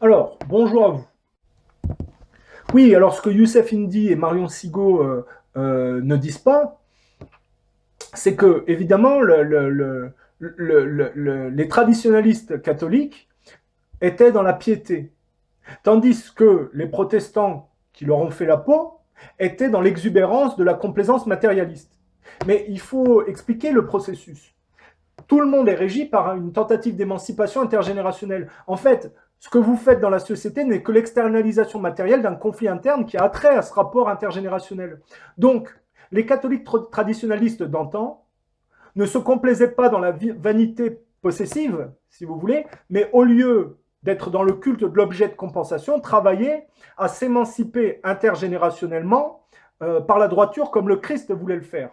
Alors, bonjour à vous. Oui, alors ce que Youssef Indy et Marion Sigaud ne disent pas, c'est que, évidemment, les traditionalistes catholiques étaient dans la piété, tandis que les protestants qui leur ont fait la peau étaient dans l'exubérance de la complaisance matérialiste. Mais il faut expliquer le processus. Tout le monde est régi par une tentative d'émancipation intergénérationnelle. En fait, ce que vous faites dans la société n'est que l'externalisation matérielle d'un conflit interne qui a trait à ce rapport intergénérationnel. Donc, les catholiques traditionnalistes d'antan ne se complaisaient pas dans la vanité possessive, si vous voulez, mais au lieu d'être dans le culte de l'objet de compensation, travaillaient à s'émanciper intergénérationnellement par la droiture comme le Christ voulait le faire.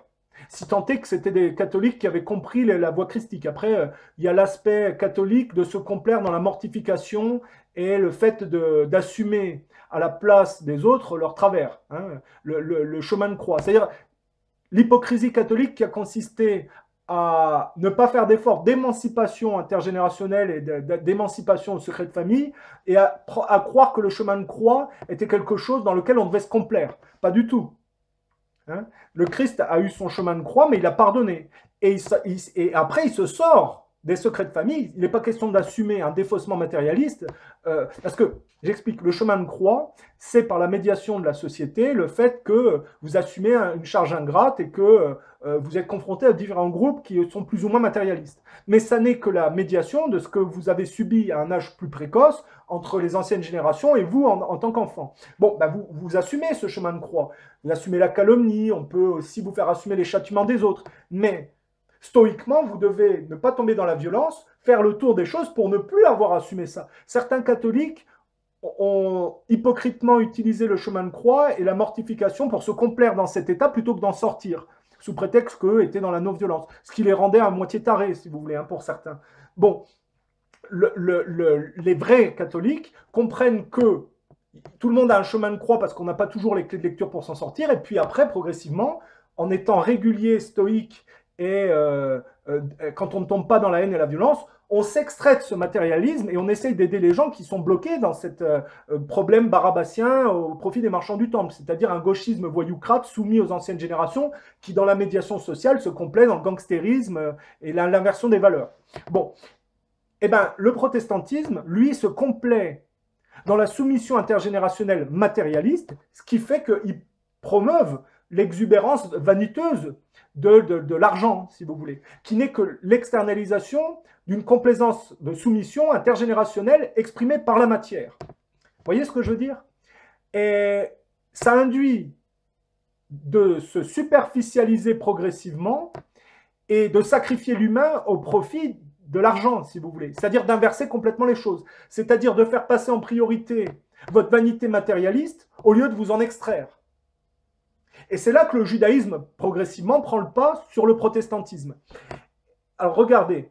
Si tant est que c'était des catholiques qui avaient compris la voie christique. Après, il y a l'aspect catholique de se complaire dans la mortification et le fait d'assumer à la place des autres leur travers, hein, le chemin de croix. C'est-à-dire l'hypocrisie catholique qui a consisté à ne pas faire d'efforts d'émancipation intergénérationnelle et d'émancipation au secret de famille et à croire que le chemin de croix était quelque chose dans lequel on devait se complaire. Pas du tout. Hein, le Christ a eu son chemin de croix, mais il a pardonné. Et après, il se sort des secrets de famille. Il n'est pas question d'assumer un défaussement matérialiste, parce que, j'explique, le chemin de croix, c'est par la médiation de la société, le fait que vous assumez une charge ingrate et que vous êtes confronté à différents groupes qui sont plus ou moins matérialistes. Mais ça n'est que la médiation de ce que vous avez subi à un âge plus précoce entre les anciennes générations et vous en tant qu'enfant. Bon, ben vous assumez ce chemin de croix. Vous assumez la calomnie, on peut aussi vous faire assumer les châtiments des autres. Mais stoïquement, vous devez ne pas tomber dans la violence, faire le tour des choses pour ne plus avoir assumé ça. Certains catholiques ont hypocritement utilisé le chemin de croix et la mortification pour se complaire dans cet état plutôt que d'en sortir, sous prétexte qu'eux étaient dans la non-violence, ce qui les rendait à moitié tarés, si vous voulez, hein, pour certains. Bon, les vrais catholiques comprennent que tout le monde a un chemin de croix parce qu'on n'a pas toujours les clés de lecture pour s'en sortir, et puis après, progressivement, en étant régulier, stoïque, et quand on ne tombe pas dans la haine et la violence, on s'extrait de ce matérialisme et on essaye d'aider les gens qui sont bloqués dans ce problème barabbasien au profit des marchands du temple, c'est-à-dire un gauchisme voyoucrate soumis aux anciennes générations qui, dans la médiation sociale, se complaît dans le gangstérisme et l'inversion des valeurs. Bon, eh ben, le protestantisme, lui, se complaît dans la soumission intergénérationnelle matérialiste, ce qui fait qu'ils promeuvent l'exubérance vaniteuse de l'argent, si vous voulez, qui n'est que l'externalisation d'une complaisance de soumission intergénérationnelle exprimée par la matière. Vous voyez ce que je veux dire? Et ça induit de se superficialiser progressivement et de sacrifier l'humain au profit de l'argent, si vous voulez. C'est-à-dire d'inverser complètement les choses. C'est-à-dire de faire passer en priorité votre vanité matérialiste au lieu de vous en extraire. Et c'est là que le judaïsme, progressivement, prend le pas sur le protestantisme. Alors regardez,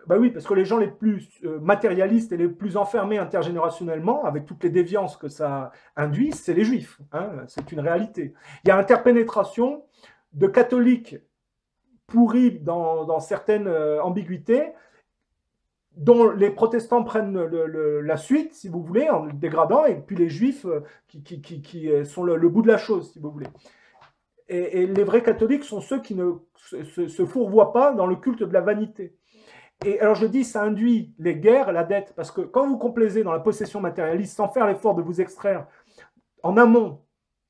bah oui, parce que les gens les plus matérialistes et les plus enfermés intergénérationnellement, avec toutes les déviances que ça induit, c'est les juifs. Hein, c'est une réalité. Il y a interpénétration de catholiques pourris dans certaines ambiguïtés, dont les protestants prennent la suite, si vous voulez, en le dégradant, et puis les juifs qui sont le bout de la chose, si vous voulez. Et les vrais catholiques sont ceux qui ne se fourvoient pas dans le culte de la vanité. Et alors je dis, ça induit les guerres, la dette, parce que quand vous complaisez dans la possession matérialiste sans faire l'effort de vous extraire en amont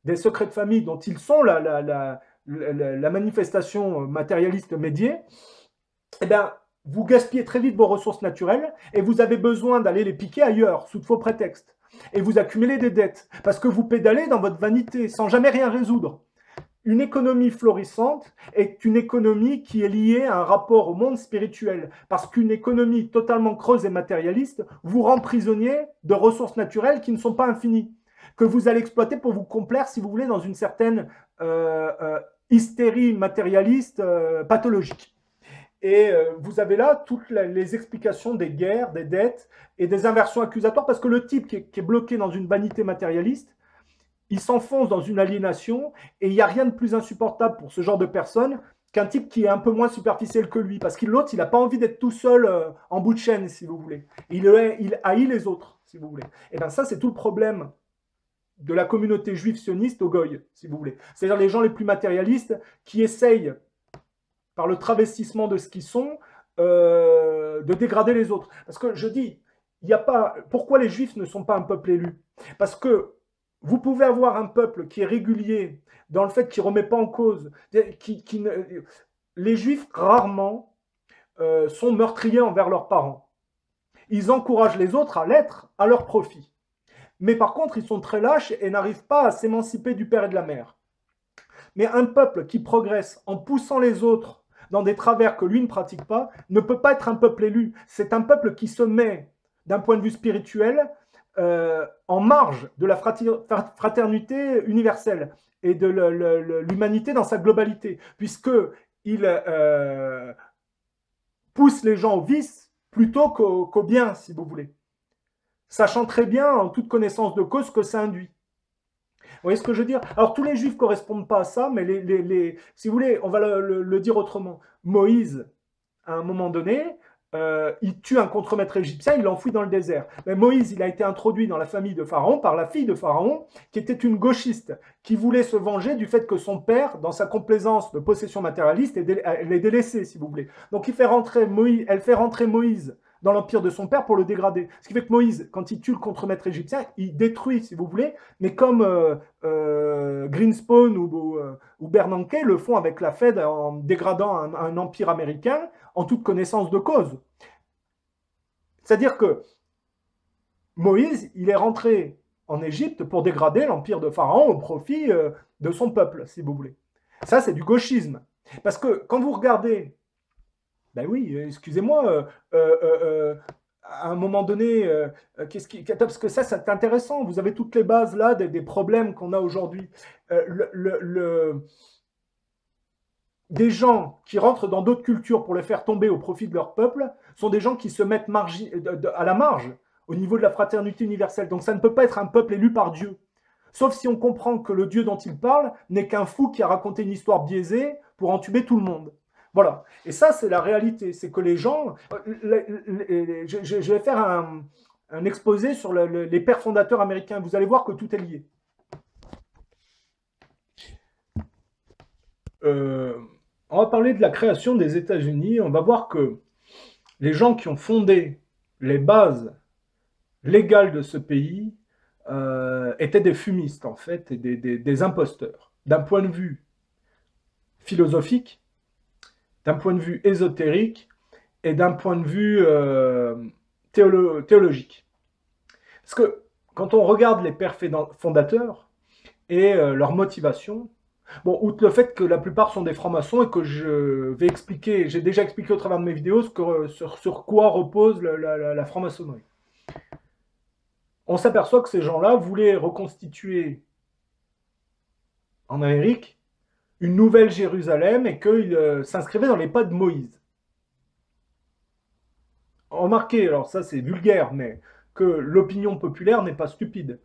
des secrets de famille dont ils sont la manifestation matérialiste médiée, eh bien, vous gaspillez très vite vos ressources naturelles et vous avez besoin d'aller les piquer ailleurs, sous de faux prétextes. Et vous accumulez des dettes, parce que vous pédalez dans votre vanité, sans jamais rien résoudre. Une économie florissante est une économie qui est liée à un rapport au monde spirituel, parce qu'une économie totalement creuse et matérialiste vous rend prisonnier de ressources naturelles qui ne sont pas infinies, que vous allez exploiter pour vous complaire, si vous voulez, dans une certaine hystérie matérialiste pathologique. Et vous avez là toutes les explications des guerres, des dettes et des inversions accusatoires, parce que le type qui est bloqué dans une vanité matérialiste, il s'enfonce dans une aliénation, et il n'y a rien de plus insupportable pour ce genre de personnes qu'un type qui est un peu moins superficiel que lui, parce que l'autre, il n'a pas envie d'être tout seul en bout de chaîne, si vous voulez. Il haït les autres, si vous voulez. Et bien ça, c'est tout le problème de la communauté juive sioniste au Goy, si vous voulez. C'est-à-dire les gens les plus matérialistes qui essayent, par le travestissement de ce qu'ils sont, de dégrader les autres. Parce que je dis, il n'y a pas... Pourquoi les Juifs ne sont pas un peuple élu? Parce que vous pouvez avoir un peuple qui est régulier dans le fait qu'il ne remet pas en cause... Les Juifs, rarement, sont meurtriers envers leurs parents. Ils encouragent les autres à l'être à leur profit. Mais par contre, ils sont très lâches et n'arrivent pas à s'émanciper du père et de la mère. Mais un peuple qui progresse en poussant les autres dans des travers que lui ne pratique pas, ne peut pas être un peuple élu. C'est un peuple qui se met, d'un point de vue spirituel, en marge de la fraternité universelle et de l'humanité dans sa globalité, puisqu'il pousse les gens au vice plutôt qu'au bien, si vous voulez, sachant très bien, en toute connaissance de cause, que ça induit. Vous voyez ce que je veux dire? Alors, tous les Juifs ne correspondent pas à ça, mais si vous voulez, on va le dire autrement. Moïse, à un moment donné, il tue un contremaître égyptien, il l'enfouit dans le désert. Mais Moïse, il a été introduit dans la famille de Pharaon par la fille de Pharaon, qui était une gauchiste, qui voulait se venger du fait que son père, dans sa complaisance de possession matérialiste, l'ait délaissé, si vous voulez. Donc, elle fait rentrer Moïse dans l'empire de son père pour le dégrader. Ce qui fait que Moïse, quand il tue le contremaître égyptien, il détruit, si vous voulez, mais comme Greenspan ou Bernanke le font avec la Fed en dégradant un empire américain en toute connaissance de cause. C'est-à-dire que Moïse, il est rentré en Égypte pour dégrader l'empire de Pharaon au profit de son peuple, si vous voulez. Ça, c'est du gauchisme. Parce que quand vous regardez... Ben oui, excusez-moi, à un moment donné, parce que ça, c'est intéressant, vous avez toutes les bases là des problèmes qu'on a aujourd'hui. Des gens qui rentrent dans d'autres cultures pour les faire tomber au profit de leur peuple sont des gens qui se mettent à la marge au niveau de la fraternité universelle. Donc ça ne peut pas être un peuple élu par Dieu. Sauf si on comprend que le Dieu dont il parle n'est qu'un fou qui a raconté une histoire biaisée pour entuber tout le monde. Voilà. Et ça, c'est la réalité. C'est que les gens... Je vais faire un exposé sur les pères fondateurs américains. Vous allez voir que tout est lié. On va parler de la création des États-Unis. On va voir que les gens qui ont fondé les bases légales de ce pays étaient des fumistes, en fait, et des imposteurs. D'un point de vue philosophique, d'un point de vue ésotérique et d'un point de vue théologique. Parce que quand on regarde les pères fondateurs et leur motivation, bon, outre le fait que la plupart sont des francs-maçons et que je vais expliquer, j'ai déjà expliqué au travers de mes vidéos sur quoi repose la franc-maçonnerie. On s'aperçoit que ces gens-là voulaient reconstituer en Amérique une nouvelle Jérusalem et qu'il s'inscrivait dans les pas de Moïse. Remarquez, alors ça c'est vulgaire, mais que l'opinion populaire n'est pas stupide.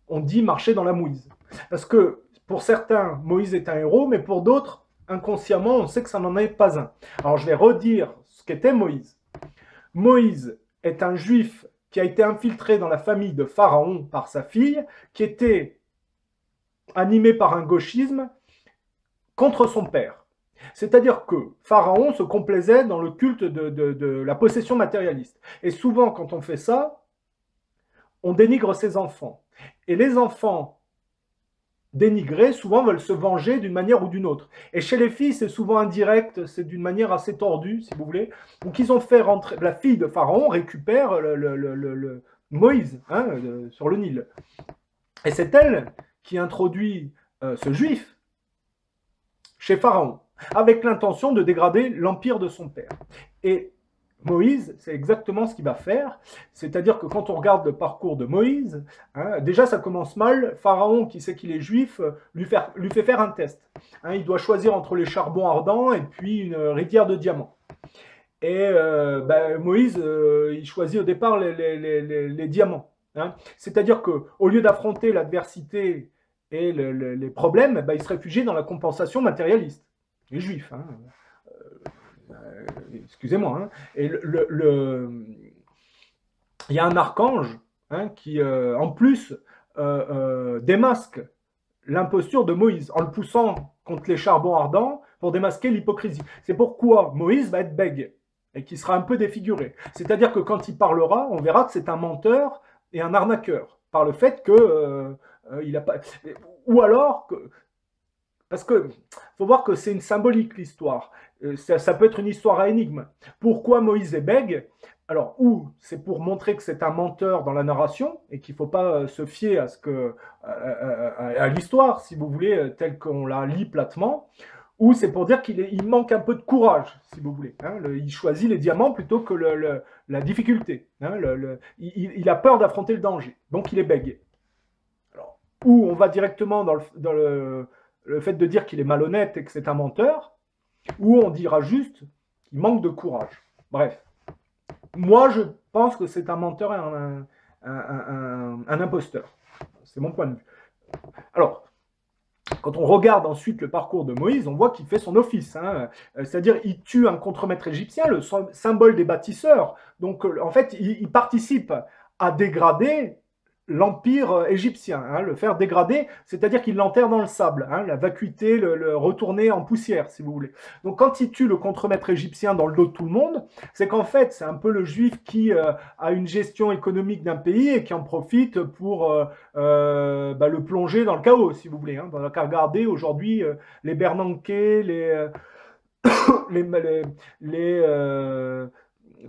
On dit marcher dans la mouise. Parce que pour certains, Moïse est un héros, mais pour d'autres, inconsciemment, on sait que ça n'en est pas un. Alors je vais redire ce qu'était Moïse. Moïse est un juif qui a été infiltré dans la famille de Pharaon par sa fille, qui était animé par un gauchisme, contre son père. C'est-à-dire que Pharaon se complaisait dans le culte de la possession matérialiste. Et souvent, quand on fait ça, on dénigre ses enfants. Et les enfants dénigrés, souvent, veulent se venger d'une manière ou d'une autre. Et chez les filles, c'est souvent indirect, c'est d'une manière assez tordue, si vous voulez. Donc, ils ont fait rentrer... La fille de Pharaon récupère Moïse sur le Nil. Et c'est elle qui introduit ce juif chez Pharaon, avec l'intention de dégrader l'empire de son père. Et Moïse, c'est exactement ce qu'il va faire, c'est-à-dire que quand on regarde le parcours de Moïse, déjà ça commence mal, Pharaon, qui sait qu'il est juif, lui fait faire un test. Il doit choisir entre les charbons ardents et puis une rivière de diamants. Et Moïse, il choisit au départ les diamants. C'est-à-dire qu'au lieu d'affronter l'adversité et les problèmes, il se réfugie dans la compensation matérialiste. Les juifs. excusez-moi, hein, et il y a un archange hein, qui, en plus, démasque l'imposture de Moïse en le poussant contre les charbons ardents pour démasquer l'hypocrisie. C'est pourquoi Moïse va être bègue et qui sera un peu défiguré. C'est-à-dire que quand il parlera, on verra que c'est un menteur et un arnaqueur par le fait que il a pas, ou alors que, parce que faut voir que c'est une symbolique l'histoire. Ça peut être une histoire à énigme. Pourquoi Moïse est bègue? Alors, ou c'est pour montrer que c'est un menteur dans la narration et qu'il ne faut pas se fier à, à l'histoire, si vous voulez, telle qu'on la lit platement, ou c'est pour dire qu'il manque un peu de courage, si vous voulez. Hein, il choisit les diamants plutôt que la difficulté. Hein, il a peur d'affronter le danger, donc il est bègue. Alors, ou on va directement dans le fait de dire qu'il est malhonnête et que c'est un menteur, ou on dira juste qu'il manque de courage. Bref. Moi, je pense que c'est un menteur et un imposteur. C'est mon point de vue. Alors, quand on regarde ensuite le parcours de Moïse, on voit qu'il fait son office. Hein. C'est-à-dire, il tue un contremaître égyptien, le symbole des bâtisseurs. Donc, en fait, il participe à dégrader l'empire égyptien, hein, le faire dégrader, c'est-à-dire qu'il l'enterre dans le sable, hein, la vacuité, le retourner en poussière, si vous voulez. Donc quand il tue le contremaître égyptien dans le dos de tout le monde, c'est qu'en fait, c'est un peu le juif qui a une gestion économique d'un pays et qui en profite pour le plonger dans le chaos, si vous voulez. Hein. On n'a qu'à regarder aujourd'hui les Bernanke,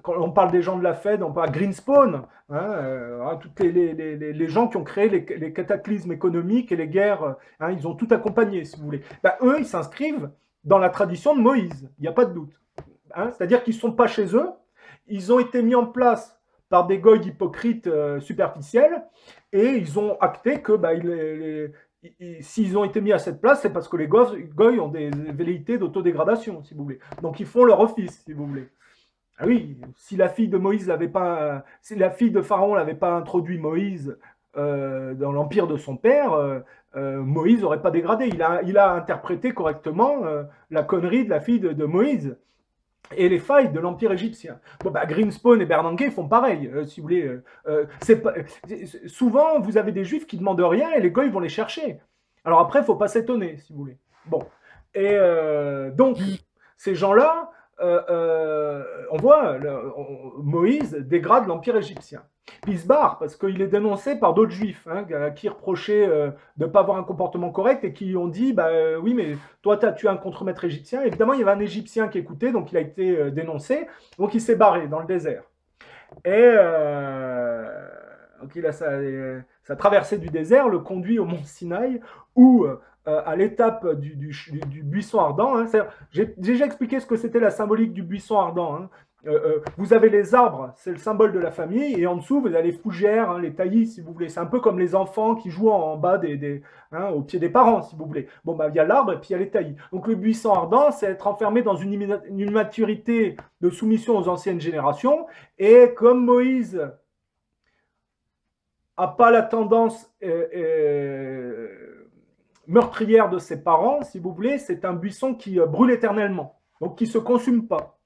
quand on parle des gens de la Fed, on parle de Greenspan, hein, tous les gens qui ont créé les cataclysmes économiques et les guerres, hein, ils ont tout accompagné, si vous voulez. Ben, eux, ils s'inscrivent dans la tradition de Moïse, il n'y a pas de doute. Hein, c'est-à-dire qu'ils ne sont pas chez eux, ils ont été mis en place par des goïs hypocrites superficiels, et ils ont acté que s'ils ont été mis à cette place, c'est parce que les goïs ont des velléités d'autodégradation, si vous voulez. Donc ils font leur office, si vous voulez. Ah oui, si la fille de Moïse l'avait pas, si la fille de Pharaon n'avait pas introduit Moïse dans l'empire de son père, Moïse n'aurait pas dégradé. Il a interprété correctement la connerie de la fille de Moïse et les failles de l'empire égyptien. Bon, Greenspan et Bernanke font pareil, si vous voulez. Souvent, vous avez des juifs qui demandent rien et les goïs vont les chercher. Alors après, il ne faut pas s'étonner, si vous voulez. Bon. Et donc, ces gens-là, on voit, Moïse dégrade l'empire égyptien. Puis il se barre parce qu'il est dénoncé par d'autres juifs hein, qui reprochaient de ne pas avoir un comportement correct et qui ont dit oui, mais toi, tu as tué un contremaître égyptien. Évidemment, il y avait un Égyptien qui écoutait, donc il a été dénoncé. Donc il s'est barré dans le désert. Et donc il a sa traversée du désert le conduit au mont Sinaï où à l'étape du buisson ardent. Hein, j'ai déjà expliqué ce que c'était la symbolique du buisson ardent. Hein. Vous avez les arbres, c'est le symbole de la famille, et en dessous, vous avez les fougères, hein, les taillis, si vous voulez. C'est un peu comme les enfants qui jouent en bas au pied des parents, si vous voulez. Bon, il y a l'arbre et puis il y a les taillis. Donc le buisson ardent, c'est être enfermé dans une immaturité de soumission aux anciennes générations, et comme Moïse n'a pas la tendance meurtrière de ses parents, si vous voulez, c'est un buisson qui brûle éternellement, donc qui ne se consume pas.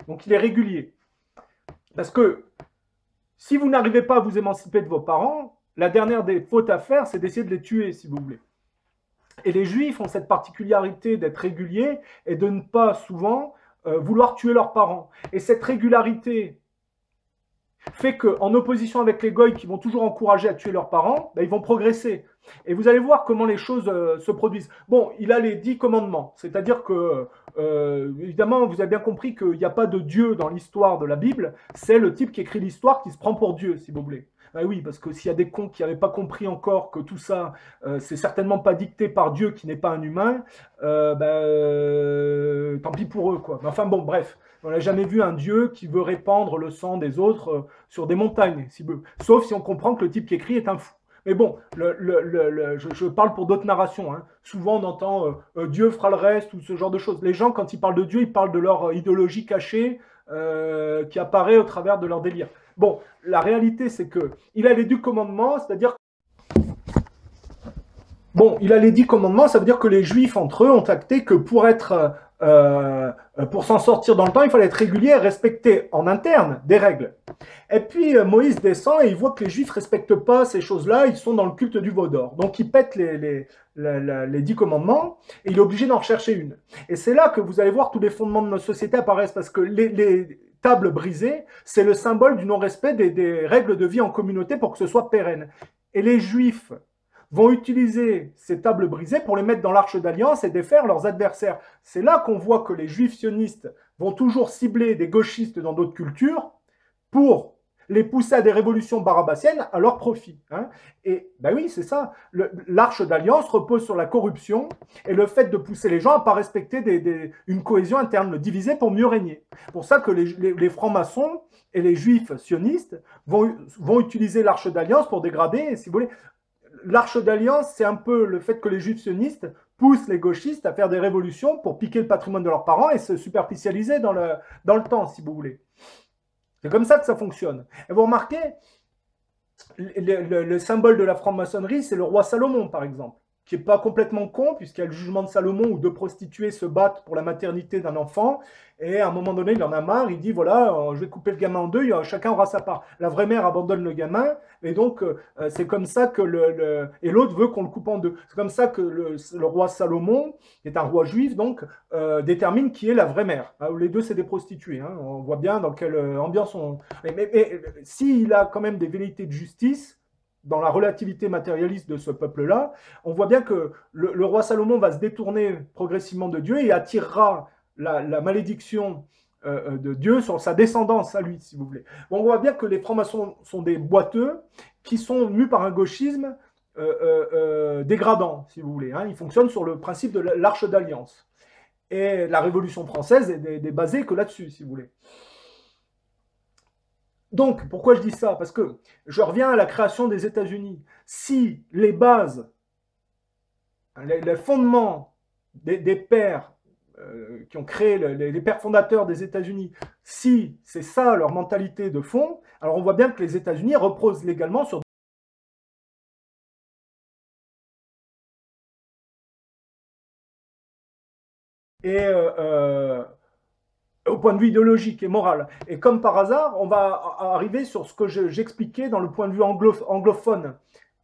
Donc il est régulier. Parce que si vous n'arrivez pas à vous émanciper de vos parents, la dernière des fautes à faire, c'est d'essayer de les tuer, si vous voulez. Et les Juifs ont cette particularité d'être réguliers et de ne pas souvent vouloir tuer leurs parents. Et cette régularité fait qu'en opposition avec les goïs qui vont toujours encourager à tuer leurs parents, ils vont progresser. Et vous allez voir comment les choses se produisent. Bon, il a les 10 commandements, c'est-à-dire que, évidemment, vous avez bien compris qu'il n'y a pas de Dieu dans l'histoire de la Bible, c'est le type qui écrit l'histoire qui se prend pour Dieu, si vous voulez. Oui, parce que s'il y a des cons qui n'avaient pas compris encore que tout ça, c'est certainement pas dicté par Dieu qui n'est pas un humain, tant pis pour eux, quoi. Mais enfin bon, bref. On n'a jamais vu un dieu qui veut répandre le sang des autres sur des montagnes, sauf si on comprend que le type qui écrit est un fou. Mais bon, je parle pour d'autres narrations. Hein. Souvent, on entend Dieu fera le reste ou ce genre de choses. Les gens, quand ils parlent de Dieu, ils parlent de leur idéologie cachée qui apparaît au travers de leur délire. Bon, la réalité, c'est que il a les 10 commandements, c'est-à-dire Bon, il a les 10 commandements, ça veut dire que les Juifs, entre eux, ont acté que pour être pour s'en sortir dans le temps, il fallait être régulier et respecter en interne des règles. Et puis Moïse descend et il voit que les Juifs ne respectent pas ces choses-là, ils sont dans le culte du veau d'or. Donc il pète les 10 commandements et il est obligé d'en rechercher une. Et c'est là que vous allez voir tous les fondements de notre société apparaissent, parce que les tables brisées, c'est le symbole du non-respect des règles de vie en communauté pour que ce soit pérenne. Et les Juifs vont utiliser ces tables brisées pour les mettre dans l'arche d'alliance et défaire leurs adversaires. C'est là qu'on voit que les Juifs sionistes vont toujours cibler des gauchistes dans d'autres cultures pour les pousser à des révolutions barabassiennes à leur profit. Hein. Et ben oui, c'est ça. L'arche d'alliance repose sur la corruption et le fait de pousser les gens à ne pas respecter une cohésion interne, le diviser pour mieux régner. C'est pour ça que les francs-maçons et les juifs sionistes vont utiliser l'arche d'alliance pour dégrader, si vous voulez. L'arche d'alliance, c'est un peu le fait que les juifs sionistes poussent les gauchistes à faire des révolutions pour piquer le patrimoine de leurs parents et se superficialiser dans le temps, si vous voulez. C'est comme ça que ça fonctionne. Et vous remarquez, le symbole de la franc-maçonnerie, c'est le roi Salomon, par exemple, qui n'est pas complètement con, puisqu'il y a le jugement de Salomon où deux prostituées se battent pour la maternité d'un enfant, et à un moment donné, il en a marre, il dit, voilà, je vais couper le gamin en deux, chacun aura sa part. La vraie mère abandonne le gamin, et donc c'est comme ça que et l'autre veut qu'on le coupe en deux. C'est comme ça que le roi Salomon, qui est un roi juif, donc, détermine qui est la vraie mère. Les deux, c'est des prostituées. Hein. On voit bien dans quelle ambiance on... Mais s'il a quand même des velléités de justice, dans la relativité matérialiste de ce peuple-là, on voit bien que le roi Salomon va se détourner progressivement de Dieu et attirera la malédiction de Dieu sur sa descendance à lui, si vous voulez. Bon, on voit bien que les francs-maçons sont des boiteux qui sont mus par un gauchisme dégradant, si vous voulez. Hein. Ils fonctionnent sur le principe de l'arche d'alliance. Et la Révolution française est basée que là-dessus, si vous voulez. Donc, pourquoi je dis ça? Parce que je reviens à la création des États-Unis. Si les bases, les fondements des pères qui ont créé les pères fondateurs des États-Unis, si c'est ça leur mentalité de fond, alors on voit bien que les États-Unis reposent légalement sur au point de vue idéologique et moral. Et comme par hasard, on va arriver sur ce que j'expliquais dans le point de vue anglophone,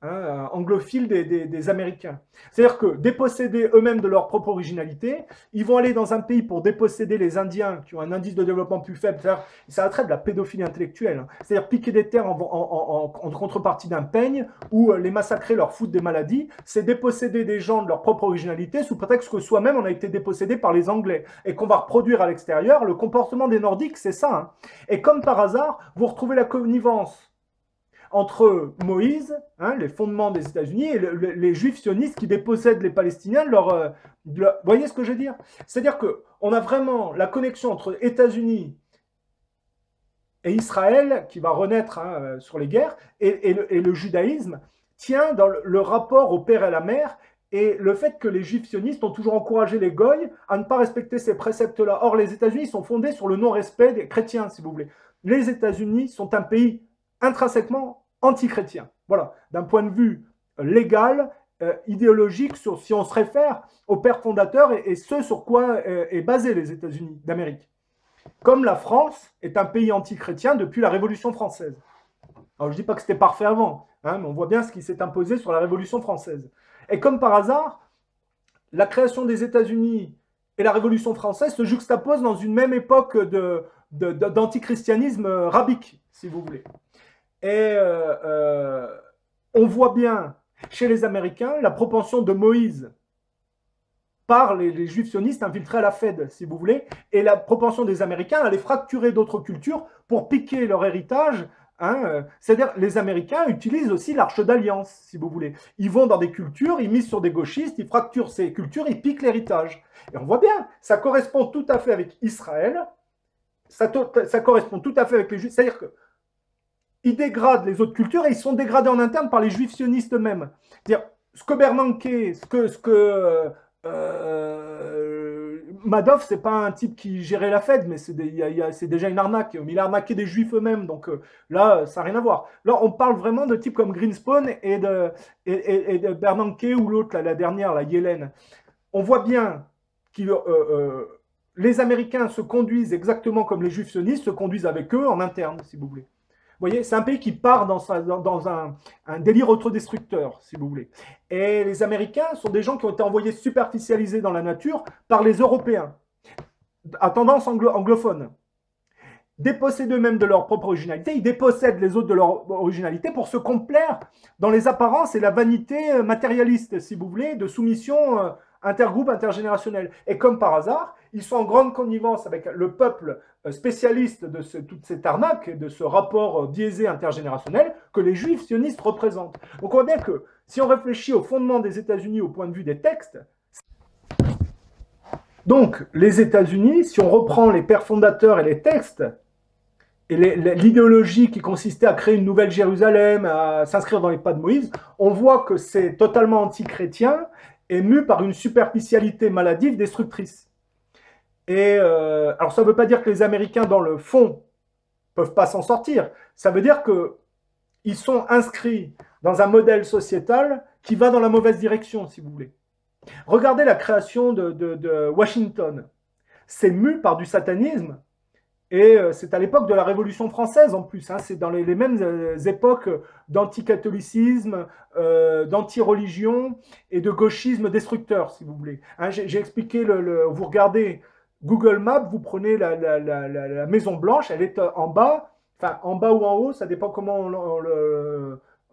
hein, anglophile des Américains. C'est-à-dire que dépossédés eux-mêmes de leur propre originalité, ils vont aller dans un pays pour déposséder les Indiens qui ont un indice de développement plus faible. Ça traite de la pédophilie intellectuelle. Hein. C'est-à-dire piquer des terres en contrepartie d'un peigne ou les massacrer, leur foutre des maladies. C'est déposséder des gens de leur propre originalité sous prétexte que soi-même on a été dépossédé par les Anglais et qu'on va reproduire à l'extérieur. Le comportement des Nordiques, c'est ça. Hein. Et comme par hasard, vous retrouvez la connivence entre Moïse, hein, les fondements des États-Unis, et les Juifs sionistes qui dépossèdent les Palestiniens de leur... Vous voyez ce que je veux dire? C'est-à-dire qu'on a vraiment la connexion entre États-Unis et Israël, qui va renaître hein, sur les guerres, et le judaïsme tient dans le rapport au père et à la mère, et le fait que les Juifs sionistes ont toujours encouragé les goïs à ne pas respecter ces préceptes-là. Or, les États-Unis sont fondés sur le non-respect des chrétiens, si vous voulez. Les États-Unis sont un pays intrinsèquement anti-chrétien. Voilà, d'un point de vue légal, idéologique, si on se réfère au père fondateur et ce sur quoi est basé les États-Unis d'Amérique. Comme la France est un pays anti-chrétien depuis la Révolution française. Alors je ne dis pas que c'était parfait avant, hein, mais on voit bien ce qui s'est imposé sur la Révolution française. Et comme par hasard, la création des États-Unis et la Révolution française se juxtaposent dans une même époque d'antichristianisme rabbinique, si vous voulez. Et on voit bien chez les Américains la propension de Moïse par les juifs sionistes infiltrés à la Fed, si vous voulez, et la propension des Américains à les fracturer d'autres cultures pour piquer leur héritage. Hein, c'est-à-dire les Américains utilisent aussi l'arche d'alliance, si vous voulez. Ils vont dans des cultures, ils misent sur des gauchistes, ils fracturent ces cultures, ils piquent l'héritage. Et on voit bien, ça correspond tout à fait avec Israël, ça correspond tout à fait avec les Juifs. C'est-à-dire que ils dégradent les autres cultures et ils sont dégradés en interne par les juifs sionistes eux-mêmes. C'est-à-dire, ce que Bernanke, Madoff, c'est pas un type qui gérait la Fed, mais c'est déjà une arnaque. Il a arnaqué des juifs eux-mêmes, donc là, ça n'a rien à voir. Là, on parle vraiment de types comme Greenspan et de Bernanke ou l'autre, la dernière, la Yellen. On voit bien qu'ils les Américains se conduisent exactement comme les Juifs sionistes se conduisent avec eux en interne, si vous voulez. Vous voyez, c'est un pays qui part dans un délire autodestructeur, si vous voulez. Et les Américains sont des gens qui ont été envoyés superficialisés dans la nature par les Européens, à tendance anglophone. Dépossèdent eux-mêmes de leur propre originalité, ils dépossèdent les autres de leur originalité pour se complaire dans les apparences et la vanité matérialiste, si vous voulez, de soumission intergroupe, intergénérationnelle. Et comme par hasard, ils sont en grande connivence avec le peuple spécialiste de toute cette arnaque et de ce rapport biaisé intergénérationnel que les juifs sionistes représentent. Donc on voit bien que si on réfléchit au fondement des États-Unis au point de vue des textes, donc les États-Unis, si on reprend les pères fondateurs et les textes, et l'idéologie qui consistait à créer une nouvelle Jérusalem, à s'inscrire dans les pas de Moïse, on voit que c'est totalement anti-chrétien et mu par une superficialité maladive destructrice. Et alors ça ne veut pas dire que les Américains, dans le fond, ne peuvent pas s'en sortir. Ça veut dire qu'ils sont inscrits dans un modèle sociétal qui va dans la mauvaise direction, si vous voulez. Regardez la création de Washington. C'est mu par du satanisme. Et c'est à l'époque de la Révolution française en plus, hein, c'est dans les mêmes époques d'anticatholicisme, d'anti-religion et de gauchisme destructeur, si vous voulez. Hein, j'ai expliqué, vous regardez Google Maps, vous prenez la Maison Blanche, elle est en bas, enfin en bas ou en haut, ça dépend comment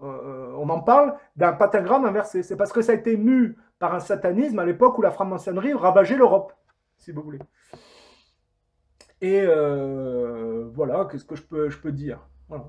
on en parle, d'un pentagramme inversé. C'est parce que ça a été mu par un satanisme à l'époque où la franc-maçonnerie ravageait l'Europe, si vous voulez. Et voilà, qu'est-ce que je peux dire, voilà.